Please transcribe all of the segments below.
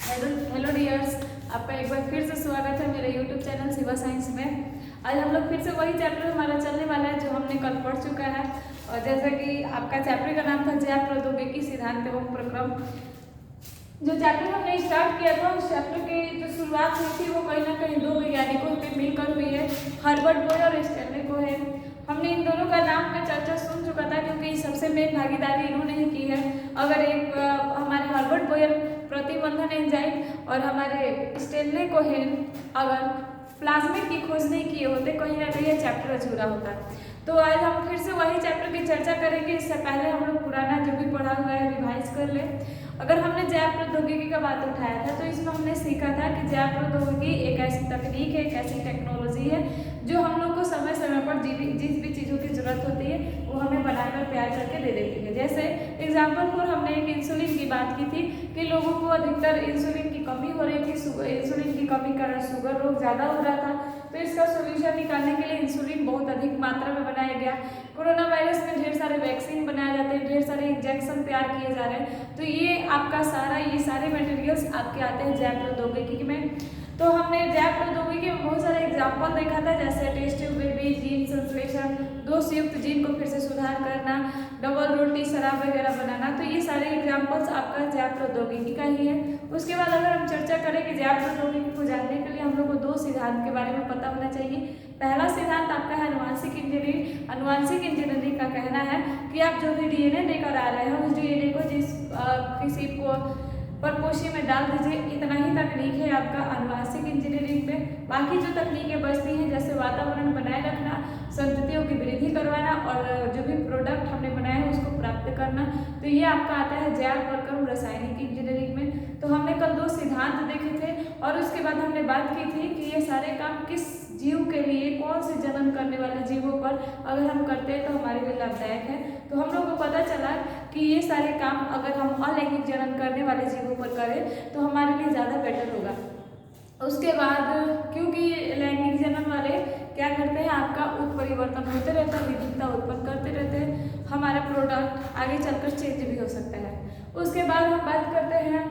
Hello dears, आपका एक बार फिर से स्वागत है मेरे यूट्यूब चैनल शिवा साइंस में। आज हम लोग फिर से वही चैप्टर हमारा चलने वाला है जो हमने कल पढ़ चुका है। और जैसे कि आपका चैप्टर का नाम था जैव प्रौद्योगिकी सिद्धांत एवं प्रक्रम। जो चैप्टर हमने स्टार्ट किया था उस चैप्टर की जो शुरुआत हुई थी वो कहीं ना कहीं दो वैज्ञानिकों पे मिलकर हुई है, हर्बर्ट बॉयल और स्टैनली कोहेन। हमने इन दोनों का नाम पे चर्चा सुन चुका था क्योंकि सबसे मेन भागीदारी इन्होंने ही की है। अगर एक हमारे हर्बर्ट बॉयल प्रतिबंधन एंजाइम और हमारे स्टैनली कोहेन अगर प्लाज्मिड की खोज नहीं किए होते कहीं ना कहीं ये चैप्टर अधूरा होता। तो आज हम फिर से वही चैप्टर की चर्चा करेंगे। इससे पहले हम लोग पुराना जो भी पढ़ा हुआ है रिवाइज कर ले। अगर हमने जैव प्रौद्योगिकी का बात उठाया था तो इसमें हमने सीखा था कि जैव प्रौद्योगिकी एक ऐसी तकनीक है, एक ऐसी टेक्नोलॉजी है जो हम लोग को समय समय पर जिस भी चीज़ों की जरूरत होती है वो हमें बनाकर तैयार करके दे देती है। जैसे एग्जाम्पल फॉर हमने एक इंसुलिन की बात की थी कि लोगों को अधिकतर इंसुलिन की कमी हो रही थी, इंसुलिन की कमी के कारण शुगर रोग ज़्यादा हो रहा था। तो इसका सोल्यूशन निकालने के लिए इंसुलिन बहुत अधिक मात्रा में बनाया गया। कोरोना वायरस में ढेर सारे वैक्सीन बनाए जाते हैं, ढेर सारे इंजेक्शन तैयार किए जा रहे हैं। तो ये आपका ये सारे मटेरियल्स आपके आते हैं जैव प्रौद्योगिकी में। तो हमने जैव प्रौद्योगिकी में बहुत सारे एग्जाम्पल देखा था, जैसे टेस्ट ट्यूब बेबी, जीन संश्लेषण, दो संयुक्त जीन को फिर से सुधार करना, डबल रोटी, शराब वगैरह बनाना। तो ये सारे एग्जाम्पल्स आपका जैव प्रौद्योगिकी का ही है। उसके बाद अगर हम चर्चा करें कि जैव प्रौद्योगिकी को जानने के लिए हम लोग को दो सिद्धांत के बारे में पता होना चाहिए। पहला सिद्धांत आपका है अनुवांशिक इंजीनियरिंग। अनुवांशिक इंजीनियरिंग का कहना है कि आप जो भी डीएनए लेकर आ रहे हैं उस डीएनए को किसी को परपोषी में डाल दीजिए। इतना ही तकनीक है आपका अनुवांशिक इंजीनियरिंग में। बाकी जो तकनीकें बचती हैं जैसे वातावरण बनाए रखना, संततियों की वृद्धि करवाना और जो भी प्रोडक्ट हमने बनाया है उसको प्राप्त करना, तो ये आपका आता है जैव प्रक्रम रासायनिक इंजीनियरिंग में। तो हमने कल दो सिद्धांत देखे थे और उसके बाद हमने बात की थी कि ये सारे काम किस जीव के लिए, कौन से जनन करने वाले जीवों पर अगर हम करते हैं तो हमारे लिए लाभदायक है। तो हम लोग को पता चला कि ये सारे काम अगर हम अलैंगिक जनन करने वाले जीवों पर करें तो हमारे लिए ज़्यादा बेटर होगा। उसके बाद क्योंकि लैंगिक जनन वाले क्या करते हैं, आपका उत्परिवर्तन होते रहता है, विविधता उत्पन्न करते रहते हैं, हमारा प्रोडक्ट आगे चलकर चेंज भी हो सकता है। उसके बाद हम बात करते हैं,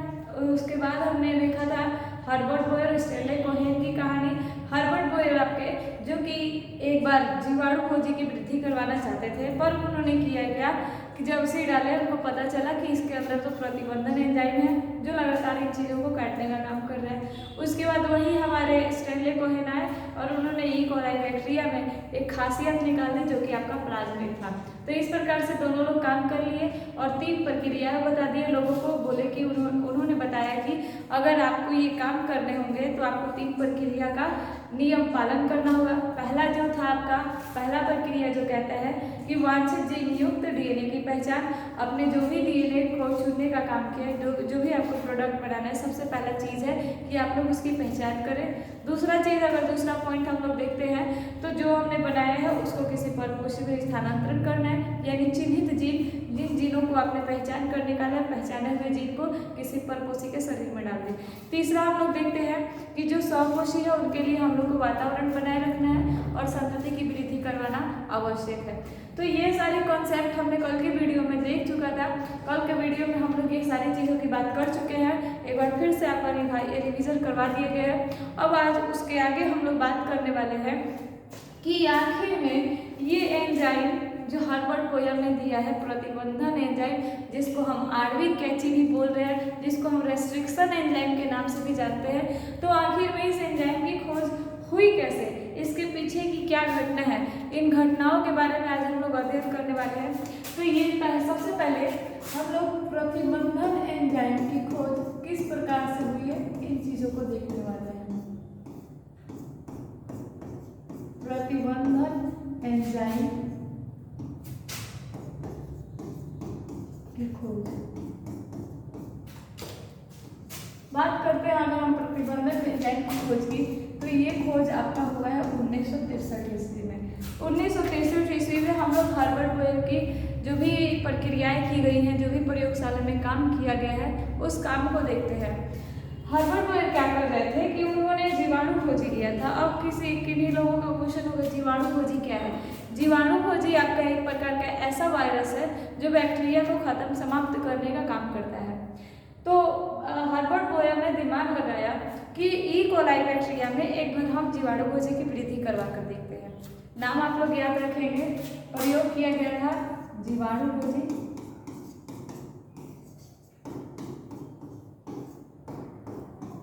उसके बाद हमने देखा था हर्बर्ट बॉयल और स्टैनली कोहेन की कहानी। हर्बर्ट बॉयल आपके जो कि एक बार जीवाणु खोजी की वृद्धि करवाना चाहते थे, पर उन्होंने किया क्या कि जब उसे डाले उनको पता चला कि इसके अंदर तो प्रतिबंधन एंजाइम है जो लगातार इन चीज़ों को काटने का काम कर रहा है। उसके बाद वही हमारे स्टैनली कोहेन आए और उन्होंने ई कोलाई बैक्टीरिया में एक खासियत निकाल दी जो कि आपका प्लाज्मिड था। तो इस प्रकार से दोनों लोग काम कर लिए और 3 प्रक्रियाएं बता दिए लोगों को। बोले कि उन्होंने बताया कि अगर आपको ये काम करने होंगे तो आपको 3 प्रक्रिया का नियम पालन करना होगा। पहला जो था आपका पहला प्रक्रिया जो कहता है कि वांछित जीन युक्त डीएनए की पहचान। अपने जो भी डीएनए को चुनने का काम किया, जो भी आपको प्रोडक्ट बनाना है, सबसे पहला चीज़ है कि आप लोग उसकी पहचान करें। दूसरा चीज़, अगर दूसरा पॉइंट हम लोग देखते हैं तो जो हमने बनाया है उसको किसी परपोषी में स्थानांतरण करना है, यानी चिन्हित जीन, जिन जीनों को आपने पहचान कर निकाला है, पहचाने हुए जीन को किसी परपोषी के शरीर में डाल दें। तीसरा हम लोग देखते हैं कि जो स्वपोषी है उनके लिए हम लोग को वातावरण बनाए रखना है और संतति की वृद्धि करवाना आवश्यक है। तो ये सारे कॉन्सेप्ट हमने कल के वीडियो में देख चुका था। कल के वीडियो में हम लोग ये सारी चीज़ों की बात कर चुके हैं, एक बार फिर से आपका रिविजन करवा दिए गए हैं। अब आज उसके आगे हम लोग बात करने वाले हैं कि आखिर में ये एंजाइम जो हर्बर्ट बॉयल ने दिया है, प्रतिबंधन एंजाइम, जिसको हम आणविक कैंची भी बोल रहे हैं, जिसको हम रेस्ट्रिक्शन एंजाइम के नाम से भी जानते हैं, तो आखिर में इस एंजाइम की खोज हुई कैसे, इसके पीछे की क्या घटना है, इन घटनाओं के बारे में आज हम लोग अध्ययन करने वाले हैं। तो ये सबसे पहले हम लोग प्रतिबंधन एंजाइम की खोज किस प्रकार से हुई है इन चीज़ों को देखने वाले हैं। प्रतिबंधन एंजाइम की खोज बात करते हैं। अगर हम प्रतिबंधन एंजाइम की खोज की तो ये खोज आपका हुआ है 1963 ईस्वी में। 1963 ईस्वी में हम लोग हर्बर्ट बॉयल की जो भी प्रक्रियाएं की गई हैं, जो भी प्रयोगशाला में काम किया गया है, उस काम को देखते हैं। हर्बर्ट बॉयल क्या कर रहे थे कि उन्होंने जीवाणु खोजी किया था। अब किसी भी लोगों का क्वेश्चन होगा जीवाणु खोजी क्या है। जीवाणु खोजी आपका एक प्रकार का ऐसा वायरस है जो बैक्टीरिया को खत्म समाप्त करने का काम करता है। तो हर्बर्ट बोयर ने दिमाग लगाया कि ई कोलाई बैक्टीरिया में एक बार हम जीवाणु खोजी की वृद्धि करवा कर देखते हैं। नाम आप लोग याद रखेंगे, प्रयोग किया गया था जीवाणु खोजी,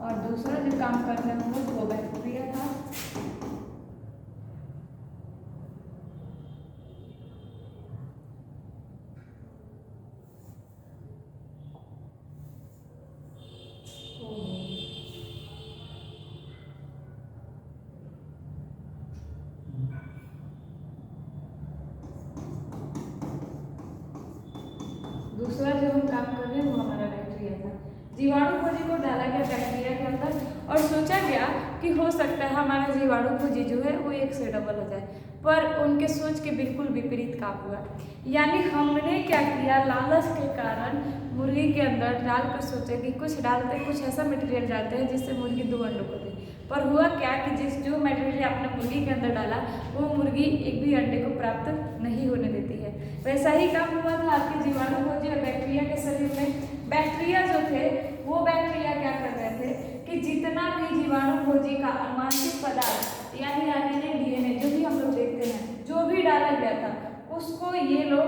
और दूसरा जो काम कर रहे हैं वो बैक्टीरिया था। दूसरा जो हम काम कर रहे हैं वो हमारा बैक्टीरिया था। जीवाणु खोजी को डाला गया बैक्टीरिया के अंदर और सोचा गया कि हो सकता है हमारा जीवाणु खोजी जो है वो 1 से डबल हो जाए, पर उनके सोच के बिल्कुल विपरीत काम हुआ। यानी हमने क्या किया, लालच के कारण मुर्गी के अंदर डालकर सोचे कि कुछ डालते, कुछ ऐसा मटेरियल डालते हैं जिससे मुर्गी 2 अंडों को दे, पर हुआ क्या कि जो मटेरियल आपने मुर्गी के अंदर डाला वो मुर्गी एक भी अंडे को प्राप्त नहीं होने देती है। वैसा ही काम हुआ था आपके जीवाणु खोजी और बैक्टीरिया के शरीर में। बैक्टीरिया जो थे वो बैक्टीरिया क्या कर रहे थे कि जितना भी जीवाणु खोजी का अनुवांशिक पदार्थ यानी आरएनए डीएनए जो भी हम लोग देखते हैं, जो भी डाला गया था उसको ये लोग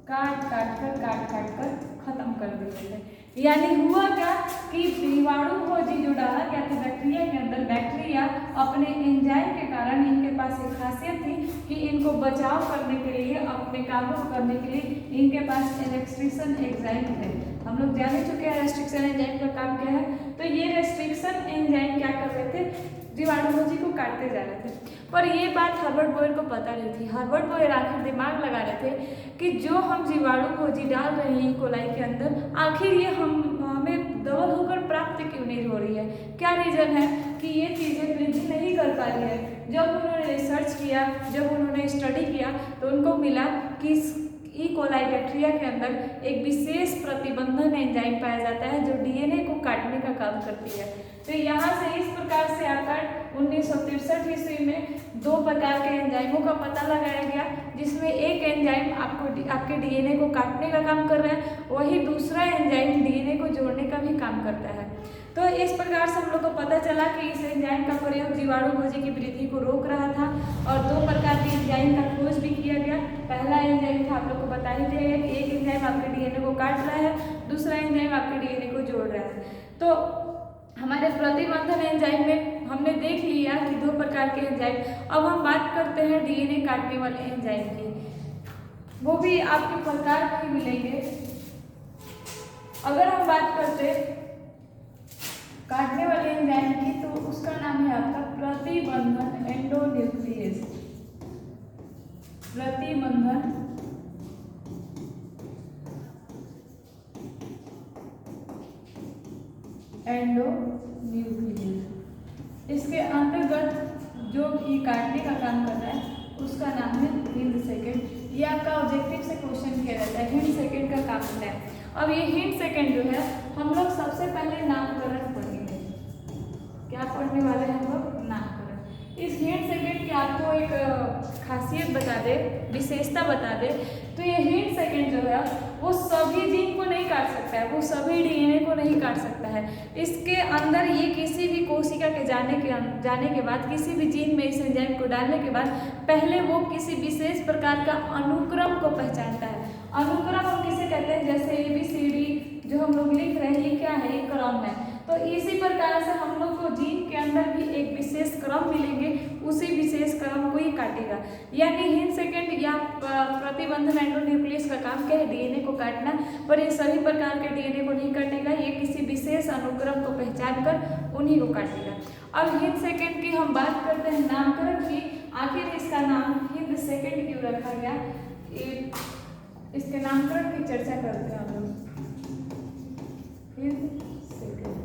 काट काट कर खत्म कर देते थे। यानी हुआ क्या कि जीवाणु खोजी जो डाला गया था बैक्टीरिया के अंदर, बैक्टीरिया अपने एंजाइम के कारण, इनके पास एक खासियत थी कि इनको बचाव करने के लिए, अपने काबू करने के लिए इनके पास रेस्ट्रिक्शन एंजाइम थे। हम लोग जान ही चुके हैं रेस्ट्रिक्शन एंजाइम का काम क्या है। तो ये रेस्ट्रिक्शन एंजाइम क्या कर रहे थे, जीवाणु खोजी को काटते जा रहे थे। पर ये बात हर्बर्ट बोयर को पता नहीं थी। हर्बर्ट बोयर आखिर दिमाग लगा रहे थे कि जो हम जीवाणु खोजी डाल रहे हैं कोलाई के अंदर, आखिर ये हमें डबल होकर प्राप्त क्यों नहीं हो रही है, क्या रीजन है कि ये चीज़ें वृद्धि नहीं कर पा रही है। जब उन्होंने रिसर्च किया, जब उन्होंने स्टडी किया तो उनको मिला कि ई कोलाई बैक्टीरिया के अंदर एक विशेष प्रतिबंधन एंजाइम पाया जाता है जो डीएनए को काटने का काम करती है। तो यहाँ से इस प्रकार से आकर 1963 ईस्वी में 2 प्रकार के एंजाइमों का पता लगाया गया, जिसमें एक एंजाइम आपके डीएनए को काटने का काम कर रहा है, वही दूसरा एंजाइम डीएनए को जोड़ने का भी काम करता है। तो इस प्रकार से हम लोग को पता चला कि इस एंजाइम का प्रयोग जीवाणु खोजी की वृद्धि को रोक रहा था। और 2 प्रकार के एंजाइम का खोज भी किया गया। पहला एंजाइम था, आप लोग को बता ही दिया गया कि एक एंजाइम आपके डीएनए को काट रहा है, दूसरा एंजाइम आपके डीएनए को जोड़ रहा है। तो हमारे प्रतिबंधन एंजाइम में हमने देख लिया कि 2 प्रकार के एंजाइम। अब हम बात करते हैं डीएनए काटने वाले एंजाइम की, वो भी आपके प्रकार में मिलेंगे। अगर हम बात करते काटने वाले एंजाइम की तो उसका नाम है आपका प्रतिबंधन एंडोन्यूक्लियस। प्रतिबंधन एंडोन्यूक्लियस। इसके अंतर्गत जो भी काटने का काम कर रहा है उसका नाम है हिंड सेकेंड। ये आपका ऑब्जेक्टिव से क्वेश्चन किया जाता है, हिंड सेकेंड का काम होता है। अब ये हिंड सेकेंड जो है हम लोग सबसे पहले नामकरण पढ़ेंगे। क्या पढ़ने वाले हैं हम लोग, नामकरण। इस हिंड सेकेंड की आपको एक खासियत बता दे, विशेषता बता दे, तो ये हिंड सेकेंड जो है वो सभी जीन को नहीं काट सकता है, वो सभी डीएनए को नहीं काट सकता है। इसके अंदर ये किसी भी कोशिका के जाने के बाद, किसी भी जीन में इस एंजाइम को डालने के बाद पहले वो किसी विशेष प्रकार का अनुक्रम को पहचानता है। अनुक्रम हम किसे कहते हैं, जैसे ABCD जो हम लोग लिख रहे हैं, ये क्या है, ये क्रम है। तो इसी प्रकार से हम लोग को जीन के अंदर भी एक विशेष क्रम मिलेंगे, उसी विशेष क्रम को ही काटेगा। यानी हिंड सेकेंड या प्रतिबंधन एंडोन्यूक्लियस का काम क्या है, डीएनए को काटना, पर ये सभी प्रकार के डीएनए को नहीं काटेगा, ये किसी विशेष अनुक्रम को पहचान कर उन्हीं को काटेगा। अब हिंड सेकेंड की हम बात करते हैं नामकरण की। आखिर इसका नाम हिंड सेकेंड क्यों रखा गया, इसके नामकरण की चर्चा करते हैं हम लोग। हिंड सेकेंड,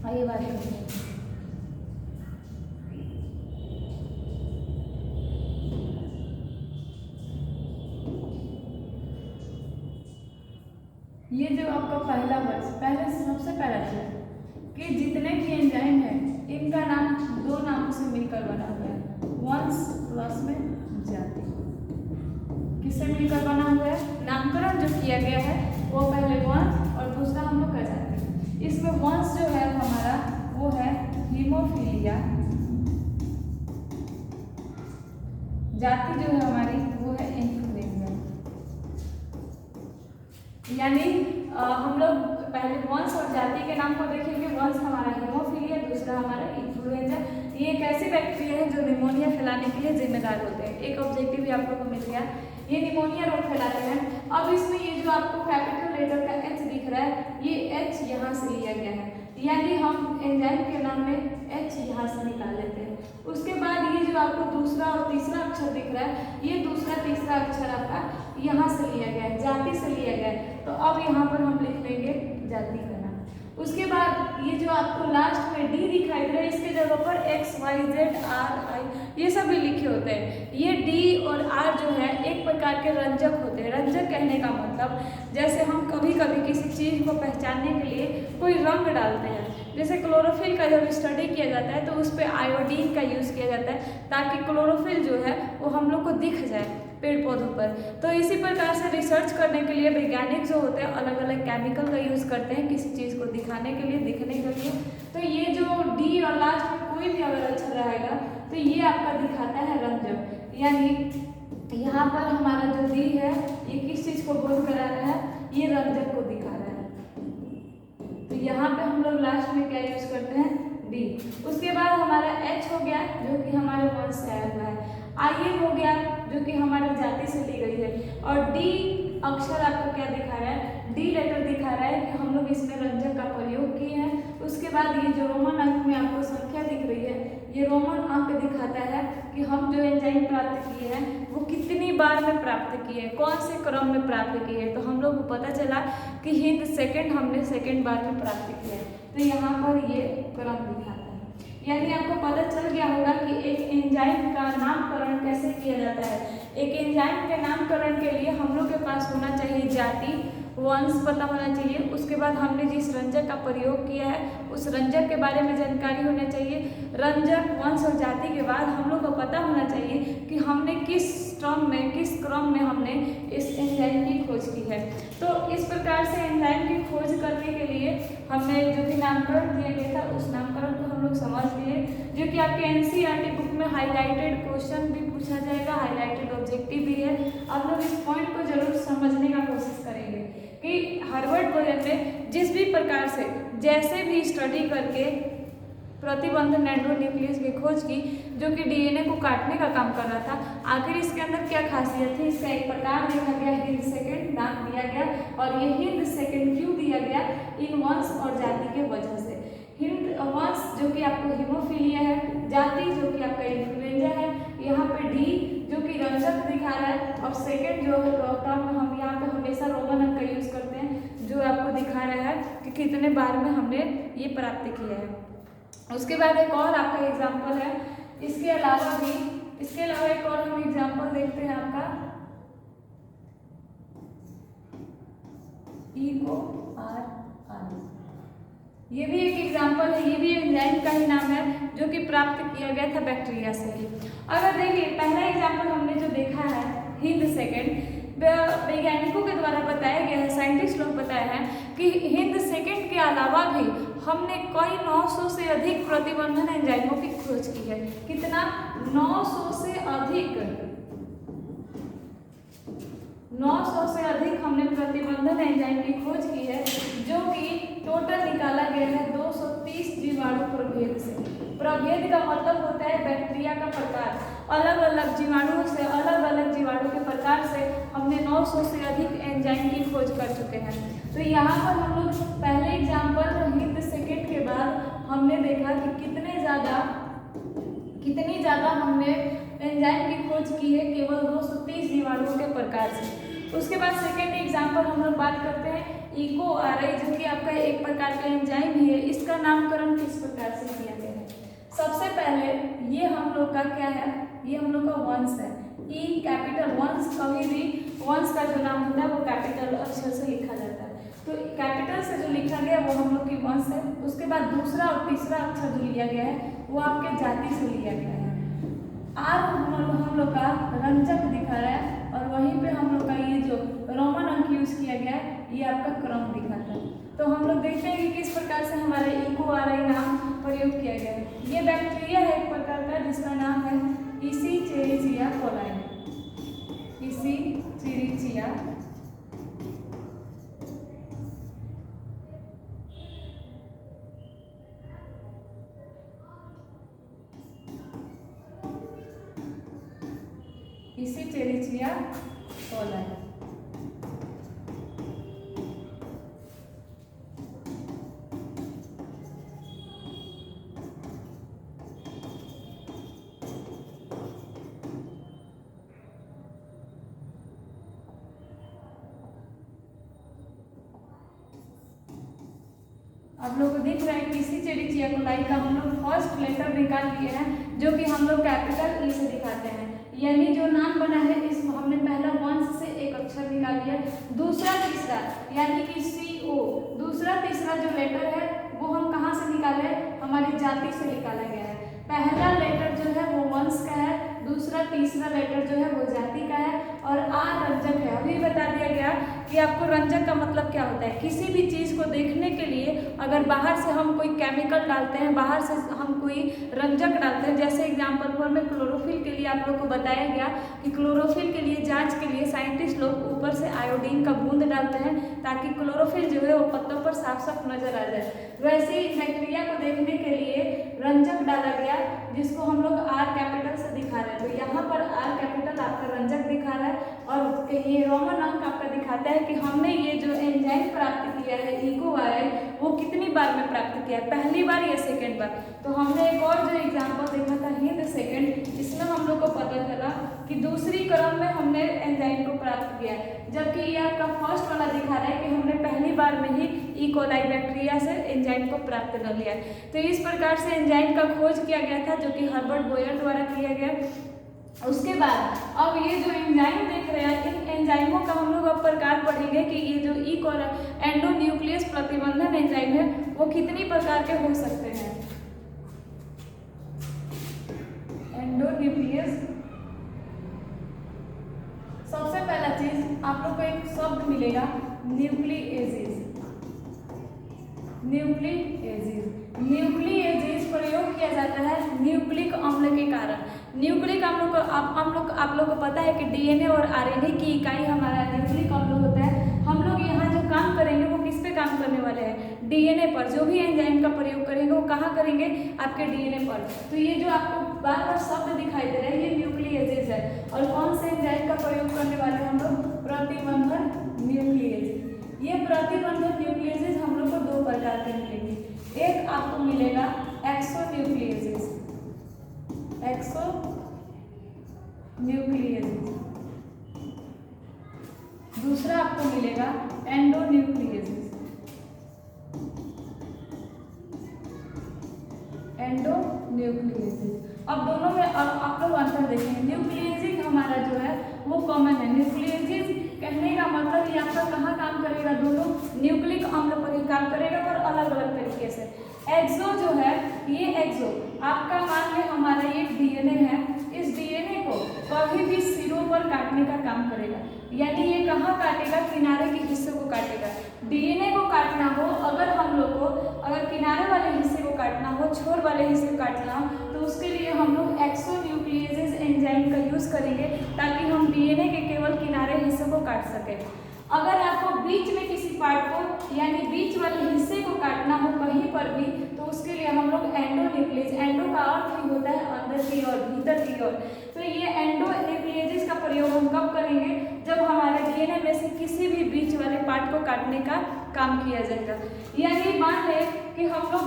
आइए बात करते हैं। ये जो आपका पहला वर्ष, पहले सबसे पहला चीज कि जितने भी एंजाइम है इनका नाम दो नामों से मिलकर बना हुआ है, वंश प्लस में जाति। किससे मिलकर बना हुआ है? नामकरण जो किया गया है वो पहले वंश और दूसरा हम लोग का जाति। इसमें वंश जो है हमारा वो है हीमोफीलिया, जाति जो है हमारी वो है इन्फ्लुएंजा। यानी हम लोग पहले वंश और जाति के नाम को देखेंगे। वंश हमारा हीमोफीलिया, दूसरा हमारा इन्फ्लुएंजा। ये एक ऐसी बैक्टीरिया है जो निमोनिया फैलाने के लिए जिम्मेदार होते हैं। एक ऑब्जेक्टिव भी आप लोग को मिल गया, ये निमोनिया रोग फैलाते हैं। अब इसमें ये जो आपको कैपिटल लेटर का एच दिख रहा है, ये एच यहाँ से लिया गया है, यानी हम एंजाइम के नाम में एच यहाँ से निकाल लेते हैं। उसके बाद ये जो आपको दूसरा और तीसरा अक्षर दिख रहा है, ये दूसरा तीसरा अक्षर आपका यहाँ से लिया गया है, जाति से लिया गया है। तो अब यहाँ पर हम लिख लेंगे जाति का नाम। उसके बाद ये जो आपको लास्ट में डी दिखाई दे रहा है, इसके जगह पर X Y Z R I ये सब भी लिखे होते हैं। ये डी और आर जो है एक प्रकार के रंजक होते हैं। रंजक कहने का मतलब जैसे हम कभी कभी किसी चीज़ को पहचानने के लिए कोई रंग डालते हैं, जैसे क्लोरोफिल का जब स्टडी किया जाता है तो उस पर आयोडीन का यूज़ किया जाता है ताकि क्लोरोफिल जो है वो हम लोग को दिख जाए पेड़ पौधों पर। तो इसी प्रकार से रिसर्च करने के लिए वैज्ञानिक जो होते हैं अलग अलग केमिकल का यूज़ करते हैं किसी चीज़ को दिखाने के लिए, दिखने के लिए। तो ये जो डी और लास्ट में कोई भी अगर अक्षर रहेगा तो ये आपका दिखाता है रंजक। यानी यहाँ पर हमारा जो डी है ये किस चीज़ को बोध करा रहा है? ये रंजक को दिखा रहा है। तो यहाँ पे हम लोग लास्ट में क्या यूज़ करते हैं? डी। उसके बाद हमारा एच हो गया जो कि हमारे वंश से आया हुआ है, आई हो गया जो कि हमारे जाति से ली गई है, और डी अक्षर आपको क्या दिखा रहा है? डी लेटर दिखा रहा है कि हम लोग इसमें रंजक का प्रयोग किए हैं। उसके बाद ये जो रोमन अंक में आपको संख्या दिख रही है, ये रोमन अंक दिखाता है कि हम जो एंजाइम प्राप्त किए हैं वो कितनी बार में प्राप्त किए हैं, कौन से क्रम में प्राप्त किए हैं। तो हम लोग को पता चला कि हिंद सेकेंड हमने सेकेंड बार में प्राप्त किया है। तो यहाँ पर ये क्रम दिखाता है। यानी आपको पता चल गया होगा कि एक एंजाइम का नामकरण कैसे किया जाता है। एक एंजाइम के नामकरण के लिए हम लोग के पास होना चाहिए जाति, वंश पता होना चाहिए। उसके बाद हमने जिस रंजक का प्रयोग किया है उस रंजक के बारे में जानकारी होना चाहिए। रंजक, वंश और जाति के बाद हम लोग को पता होना चाहिए कि हमने किस क्रम में, किस क्रम में हमने इस एंजाइम की खोज की है। तो इस प्रकार से एंजाइम की खोज करने के लिए हमने जो भी नामकरण दिया गया था उस नामकरण को हम लोग समझ लिए, जो कि आपके एनसीईआरटी बुक में हाईलाइटेड क्वेश्चन भी पूछा जाएगा, हाईलाइटेड ऑब्जेक्टिव भी है। आप लोग इस पॉइंट को जरूर समझने का कोशिश करेंगे कि हार्वर्ड वर्जन में जिस भी प्रकार से जैसे भी स्टडी करके प्रतिबंध नैनोन्यूक्लियस की खोज की जो कि डीएनए को काटने का काम कर रहा था, आखिर इसके अंदर क्या खासियत थी? इसका एक प्रकार देखा गया, हिंद सेकेंड नाम दिया गया। और ये हिंद सेकेंड क्यों दिया गया? इन वंश और जाति के वजह से। हिंद वंश जो कि आपको हीमोफीलिया है, जाति जो कि आपका इन्फ्लुएंजा है, यहाँ पे डी जो कि रंजक दिखा रहा है, और सेकेंड जो टर्म हम यहाँ पे हमेशा रोमन अंक का यूज करते हैं जो आपको दिखा रहा है कि कितने बार में हमने ये प्राप्त किया है। उसके बाद एक और आपका एग्जाम्पल है, इसके अलावा एक और हम एग्जाम्पल देखते हैं आपका ईको आर आर। ये भी एक एग्जाम्पल है, ये भी एंजाइम का ही नाम है जो कि प्राप्त किया गया था बैक्टीरिया से ही। अगर देखिए पहला एग्जाम्पल हमने जो देखा है हिंद सेकेंड, वैज्ञानिकों के द्वारा बताया गया है, साइंटिस्ट लोग बताए हैं कि हिंद सेकेंड के अलावा भी हमने कई 900 से अधिक प्रतिबंधन एंजाइमों की खोज की है। कितना? 900 से अधिक, 900 से अधिक हमने प्रतिबंधन एंजाइम की खोज की है, जो कि टोटल निकाला गया है 230 जीवाणु प्रभेद से। प्रभेद का मतलब होता है बैक्टीरिया का प्रकार। अलग अलग जीवाणुओं से, अलग अलग जीवाणु के प्रकार से हमने 900 से अधिक एंजाइम की खोज कर चुके हैं। तो यहाँ पर हम लोग पहले एग्जाम्पल हिंद सेकेंड के बाद हमने देखा कि कितनी ज़्यादा हमने एंजाइम की खोज की है केवल 230 जीवाणुओं के प्रकार से। उसके बाद सेकेंड एग्जाम्पल हम लोग बात करते हैं इको आर आई, जो कि आपका एक प्रकार का एंजाइम ही है। इसका नामकरण किस प्रकार से किया गया है? सबसे पहले ये हम लोग का क्या है? ये हम लोग का वंश है। ई कैपिटल वंश, कभी भी वंश का जो नाम होता है वो कैपिटल अक्षर से लिखा जाता है। तो कैपिटल से जो लिखा गया वो हम लोग की वंश है। उसके बाद दूसरा और तीसरा अक्षर जो लिया गया है वो आपके जाति से लिया गया है। आर हम लोग का रंजक दिखा रहा है और वहीं पे हम लोग का ये जो रोमन अंक यूज किया गया है ये आपका क्रम दिखाता है। तो हम लोग देखते हैं कि किस प्रकार से हमारे इकोआरआई नाम प्रयोग किया गया है। ये बैक्टीरिया है एक प्रकार का जिसका नाम है इसीचेरिचिया कोलाई। इसीचेरिचिया इसीचेरिचिया कोलाई। आप लोग को दिख रहा है कि इसीचेरिचिया कोलाई का हम लोग फर्स्ट लेटर निकाल लिए हैं जो कि हम लोग कैपिटल ई से दिखाते हैं। यानी जो नाम बना है इसमें हमने पहला वंश से एक अक्षर निकाल लिया, दूसरा तीसरा यानी कि CO, दूसरा तीसरा जो लेटर है वो हम कहाँ से निकाले, हमारी जाति से निकाला गया है। पहला लेटर जो है वो वंश का है, दूसरा तीसरा लेटर जो है वो जाति का है और आर रंजक है। अभी बता दिया गया कि आपको रंजक का मतलब क्या होता है। किसी भी चीज़ को देखने के लिए अगर बाहर से हम कोई केमिकल डालते हैं, बाहर से हम कोई रंजक डालते हैं, जैसे एग्जाम्पल फॉर में क्लोरोफिल के लिए आप लोग को बताया गया कि क्लोरोफिल के लिए जांच के लिए साइंटिस्ट लोग ऊपर से आयोडीन का बूंद डालते हैं ताकि क्लोरोफिल जो है वो पत्तों पर साफ साफ नजर आ जाए। वैसे ही बैक्टीरिया को देखने के लिए रंजक डाला गया जिसको हम लोग आर कैपिटल से दिखा रहे हैं। तो यहाँ पर आर कैपिटल आपका रंजक दिखा रहा है और ये रोमन अंक आपका दिखाता है कि हमने ये जो एंजाइम प्राप्त किया है इकोआरआई वो कितनी बार में प्राप्त किया है, पहली बार या सेकेंड बार। तो हमने एक और जो एग्जाम्पल देखा था हिंद सेकेंड, इसमें हम लोग को पता चला कि दूसरी क्रम में हमने एंजाइम को प्राप्त किया है, जबकि ये आपका फर्स्ट वाला दिखा रहा है कि हमने पहली बार में ही इकोलाई बैक्टीरिया से एंजाइम को प्राप्त कर लिया है। तो इस प्रकार से एंजाइम का खोज किया गया था जो कि हर्बर्ट बोयर द्वारा किया गया। उसके बाद अब ये जो एंजाइम देख रहे हैं इन एंजाइमों का हम लोग अब प्रकार पढ़ेंगे कि ये जो एंडोन्यूक्लियस प्रतिबंधन एंजाइम है वो कितनी प्रकार के हो सकते हैं। एंडोन्यूक्लियस, सबसे पहला चीज आप लोग को एक शब्द मिलेगा न्यूक्लिएजेस। न्यूक्लिएजेस प्रयोग किया जाता है न्यूक्लिक अम्ल के कारण। न्यूक्लिक अम्ल को आप लोग को पता है कि डीएनए और आरएनए की इकाई हमारा न्यूक्लिक अम्ल होता है। हम लोग यहाँ जो काम करेंगे वो किस पे काम करने वाले हैं, डीएनए पर। जो भी एंजाइम का प्रयोग करेंगे वो कहाँ करेंगे, आपके डीएनए पर। तो ये जो आपको बार बार शब्द दिखाई दे रहा है ये न्यूक्लिएजेस है। और कौन से एंजाइम का प्रयोग करने वाले हैं हम लोग, प्रतिबंधन न्यूक्लिएजेस। ये प्रतिबंधन न्यूक्लिएजेस हम लोग को दो प्रकार के मिलेंगे। एक आपको मिलेगा एक्सोन्यूक्लिएजेस, दूसरा आपको मिलेगा एंडोन्यूक्लिएजेस। अब दोनों में आप लोग अंतर देखेंगे। न्यूक्लिएजेस हमारा जो है वो कॉमन है। न्यूक्लिएजेस कहने का मतलब ये आपका कहाँ काम करेगा, दोनों न्यूक्लिक अम्ल पर ही काम करेगा पर अलग अलग तरीके से। एक्सो जो है ये एक्सो आपका मान लें हमारा ये डीएनए है, इस डीएनए को कभी भी सिरों पर काटने का काम करेगा। यानी ये कहाँ काटेगा, किनारे के हिस्से को काटेगा। डीएनए को काटना हो अगर हम लोग को, अगर किनारे वाले हिस्से को काटना हो, छोर वाले हिस्से को काटना हो, तो उसके लिए हम लोग एक्सोन्यूक्लिएजेस एंजाइम का यूज करेंगे ताकि हम डीएनए के केवल किनारे हिस्से को काट सकें। अगर आपको बीच में किसी पार्ट को यानी बीच वाले हिस्से को काटना हो कहीं पर भी, तो उसके लिए हम लोग एंडोन्यूक्लियस, एंडो का अर्थ ही होता है अंदर की ओर, भीतर की ओर। तो ये एंडोन्यूक्लियस का प्रयोग हम कब करेंगे, जब हमारे डीएनए में से किसी भी बीच वाले पार्ट को काटने का काम किया जाएगा। यानी मान लें कि हम लोग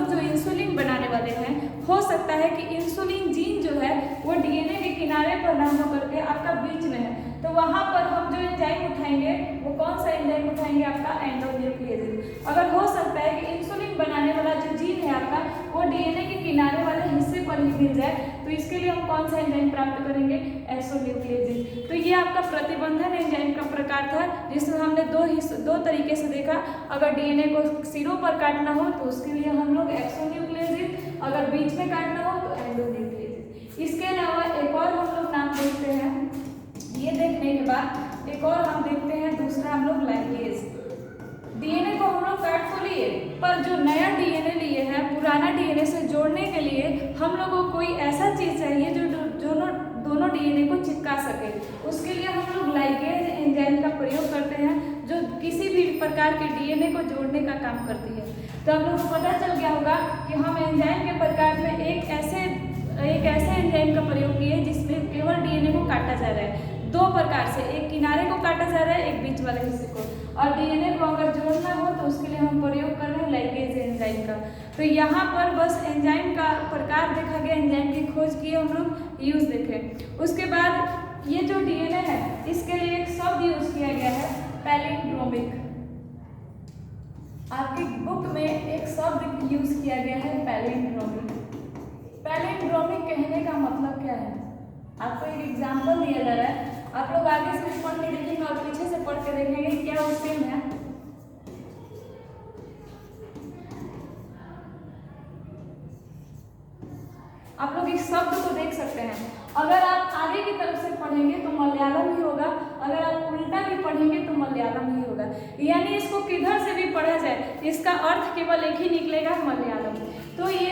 जो इंसुलिन बनाने वाले हैं, हो सकता है कि इंसुलिन जीन जो है वो डीएनए के किनारे पर ना होकर के आपका बीच में है, तो वहाँ पर हम जो एंजाइम उठाएंगे वो कौन सा एंजाइम उठाएंगे, आपका एंडोन्यूक्लिएजेस। अगर हो सकता है कि इंसुलिन बनाने वाला जो जीन है आपका वो डीएनए के किनारे वाले हिस्से पर ही मिल जाए, तो इसके लिए हम कौन सा एंजाइम प्राप्त करेंगे, एक्सोन्यूक्लिएजेस। तो ये आपका प्रतिबंधन एंजाइम का प्रकार था जिसमें हमने दो तरीके से देखा। अगर डीएनए को सिरों पर काटना हो तो उसके लिए हम लोग जो नया डीएनए लिए हैं पुराना डीएनए से जोड़ने के लिए हम लोगों को कोई ऐसा चीज़ चाहिए जो दोनों डीएनए को चिपका सके। उसके लिए हम लोग लाइगेज एंजाइम का प्रयोग करते हैं जो किसी भी प्रकार के डीएनए को जोड़ने का काम करती है। तो हम लोग को पता चल गया होगा कि हम एंजाइम के प्रकार में एक ऐसे एंजाइम का प्रयोग किए जिसमें केवल डीएनए को काटा जा रहा है दो प्रकार से, एक किनारे को काटा जा रहा है, एक बीच वाले हिस्से को। और डीएनए को अगर जोड़ना हो तो उसके लिए हम प्रयोग कर रहे हैं लाइगेज एंजाइम का। तो यहाँ पर बस एंजाइम का प्रकार देखा गया, एंजाइम की खोज की, हम लोग यूज देखे। उसके बाद ये जो डीएनए है इसके लिए एक शब्द यूज किया गया है पैलिंड्रोमिक। आपकी बुक में एक शब्द यूज किया गया है पैलिंड्रोमिक। पैलिंड्रोमिक कहने का मतलब क्या है? आपको एक एग्जाम्पल दिया जा रहा है, आप लोग आगे से पढ़ के देखेंगे और पीछे से पढ़ के देखेंगे क्या वो सेम है। आप लोग इस शब्द को देख सकते हैं। अगर आप आगे की तरफ से पढ़ेंगे तो मलयालम ही होगा, अगर आप उल्टा भी पढ़ेंगे तो मलयालम ही होगा। यानी इसको किधर से भी पढ़ा जाए इसका अर्थ केवल एक ही निकलेगा, मलयालम। तो ये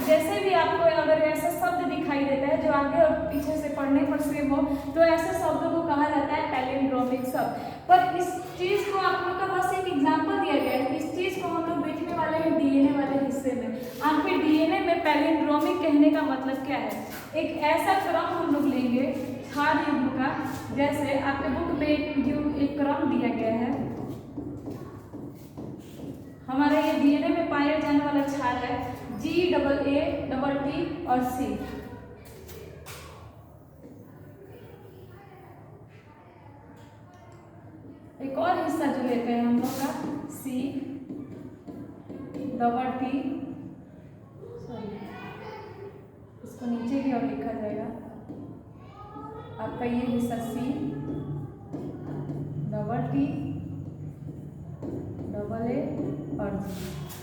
जैसे भी आपको अगर ऐसा शब्द दिखाई देता है जो आगे और पीछे से पढ़ने पर सेम हो तो ऐसे शब्दों को कहा जाता है पैलिंड्रोमिक शब्द। पर इस चीज़ को आप लोग का बस एक एग्जाम्पल दिया गया है। इस चीज़ को हम लोग देखने वाले हैं डीएनए वाले हिस्से में। आपके डीएनए में पैलिंड्रोमिक कहने का मतलब क्या है? एक ऐसा क्रम हम लोग लेंगे क्षार युग्म का, जैसे आपके बुक में एक क्रम दिया गया है। हमारे ये डीएनए में पाया जाने वाला क्षार है GAAT और C। एक और हिस्सा जो लेते हैं हम लोग का CT, इसको नीचे की ओर लिखा जाएगा। आपका ये हिस्सा CT, AA और G।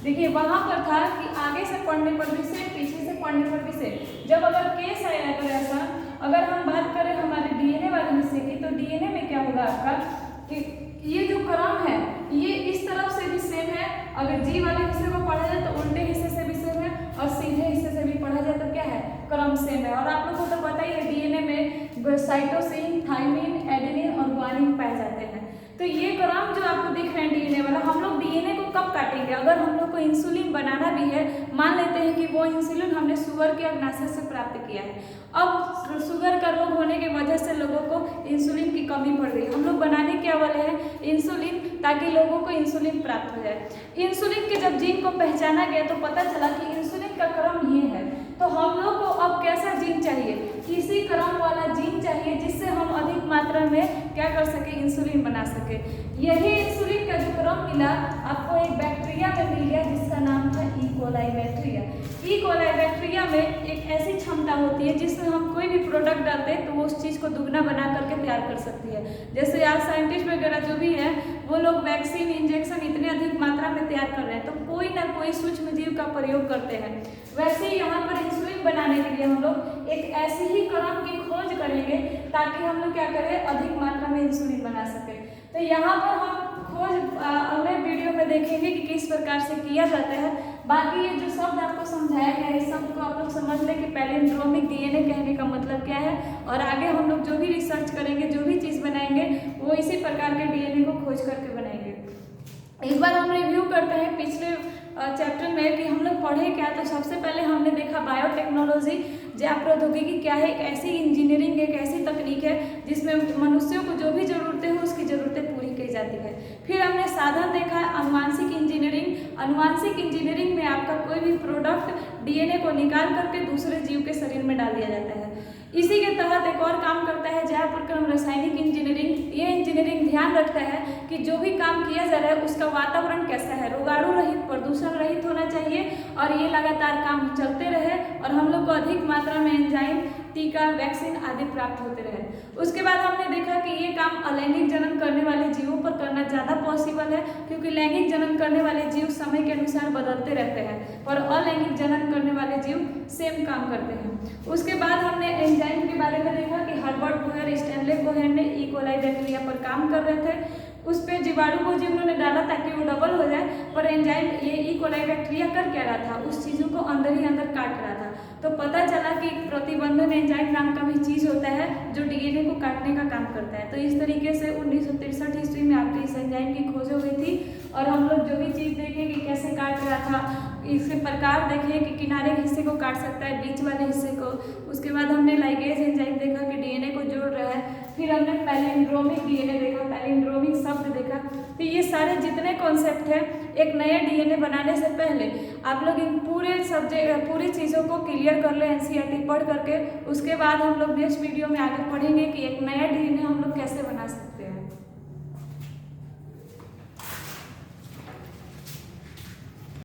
देखिए वहां पर था कि आगे से पढ़ने पर भी सेम, पीछे से पढ़ने पर भी सेम। जब अगर केस आया अगर ऐसा, अगर हम बात करें हमारे डीएनए वाले हिस्से की, तो डीएनए में क्या होगा आपका कि ये जो क्रम है ये इस तरफ से भी सेम है। अगर जी वाले हिस्से को पढ़ा जाए तो उल्टे हिस्से से भी सेम है, और सीधे हिस्से से भी पढ़ा जाए तो क्या है, क्रम सेम है। और आप लोगों को तो पता ही है डीएनए में साइटोसिन, थाइमिन, एडेनिन और ग्वानिन पाए जाते हैं। तो ये क्रम जो आपको दिख रहे हैं डीएनए वाला, हम लोग डीएनए को कब काटेंगे? अगर हम लोग को इंसुलिन बनाना भी है, मान लेते हैं कि वो इंसुलिन हमने शुगर के अग्नाशय से प्राप्त किया है। अब शुगर का रोग होने की वजह से लोगों को इंसुलिन की कमी पड़ गई, हम लोग बनाने क्या वाले हैं इंसुलिन, ताकि लोगों को इंसुलिन प्राप्त हो जाए। इंसुलिन के जब जीन को पहचाना गया तो पता चला कि इंसुलिन का क्रम ये है। तो हम लोग को अब कैसा जीन चाहिए? किसी क्रम वाला जीन चाहिए जिससे हम अधिक मात्रा में क्या कर सके, इंसुलिन बना सके। यही इंसुलिन का जो क्रम मिला आपको एक बैक्टीरिया में मिल गया जिसका नाम था E coli bacteria. E coli bacteria में एक ऐसी क्षमता होती है जिसमें हम कोई भी प्रोडक्ट डालते हैं तो वो उस चीज़ को दुगना बना करके तैयार कर सकती है। जैसे आज साइंटिस्ट वगैरह जो भी है वो लोग वैक्सीन, इंजेक्शन इतने अधिक मात्रा में तैयार कर रहे हैं, तो कोई ना कोई सूक्ष्म जीव का प्रयोग करते हैं। वैसे ही यहाँ पर इंसुलिन बनाने के लिए हम लोग एक ऐसी ही क्रम की खोज करेंगे ताकि हम लोग क्या करें, अधिक मात्रा में इंसुलिन बना सके। तो यहाँ पर हम खोज अगले वीडियो में देखेंगे कि किस प्रकार से किया जाता है। बाकी ये जो शब्द आपको समझाया गया है इस शब्द को आप लोग समझ लें कि पैलिंड्रोमिक डीएनए कहने का मतलब क्या है, और आगे हम लोग जो भी रिसर्च करेंगे, जो भी चीज़ बनाएंगे वो इसी प्रकार के डीएनए को खोज करके बनाएंगे। एक बार हम रिव्यू करते हैं पिछले चैप्टर में कि हम लोग पढ़े क्या। तो सबसे पहले हमने देखा बायोटेक्नोलॉजी, जैव प्रौद्योगिकी क्या है, एक ऐसी इंजीनियरिंग, एक ऐसी तकनीक है जिसमें मनुष्यों को जो भी ज़रूरतें हो उसकी ज़रूरतें पूरी की जाती है। फिर हमने साधन देखा अनुवांशिक इंजीनियरिंग। अनुवांशिक इंजीनियरिंग में आपका कोई भी प्रोडक्ट डीएनए को निकाल करके दूसरे जीव के शरीर में डाल दिया जाता है। इसी के तहत एक और काम करता है जैव प्रक्रम रासायनिक इंजीनियरिंग। ये इंजीनियरिंग ध्यान रखता है कि जो भी काम किया जा रहा है उसका वातावरण कैसा है, रोगाणु रहित, प्रदूषण रहित होना चाहिए, और ये लगातार काम चलते रहे और हम लोग को अधिक मात्रा में एंजाइम, टीका, वैक्सीन आदि प्राप्त होते रहे। उसके बाद हमने देखा कि ये काम अलैंगिक जनन करने वाले जीवों पर करना ज़्यादा पॉसिबल है, क्योंकि लैंगिक जनन करने वाले जीव समय के अनुसार बदलते रहते हैं और अलैंगिक जनन करने वाले जीव सेम काम करते हैं। उसके बाद हमने एंजाइम के बारे में देखा कि हर्बर्ट बोयर, स्टैनले कोहेन ने ई कोलाई बैक्टीरिया पर काम कर रहे थे। उस पर जीवाणु को जो उन्होंने डाला ताकि वो डबल हो जाए, पर एंजाइम ये ई कोलाई बैक्टीरिया कर क्या रहा था, उस चीज़ों को अंदर ही अंदर काट रहा था। तो पता चला कि प्रतिबंधन एंजाइम नाम का भी चीज़ होता है जो डीएनए को काटने का काम करता है। तो इस तरीके से 1963 ईस्वी में आपकी इस एंजाइम की खोज हो गई थी। और हम लोग जो भी चीज़ देखें कि कैसे काट रहा था, इसके प्रकार देखें कि किनारे के हिस्से को काट सकता है, बीच वाले हिस्से को। उसके बाद हमने लाइगेज एंजाइम देखा कि डीएनए को जोड़ रहा है। फिर हमने पैलिंड्रोमिक डीएनए देखा, पैलिंड्रोमिक शब्द देखा। तो ये सारे जितने कॉन्सेप्ट हैं, एक नया डीएनए बनाने से पहले आप लोग इन पूरे सब्जेक्ट पूरी चीज़ों को क्लियर कर लें एनसीईआरटी पढ़ करके। उसके बाद हम लोग नेक्स्ट वीडियो में आगे पढ़ेंगे कि एक नया डीएनए हम लोग कैसे बना सकते हैं।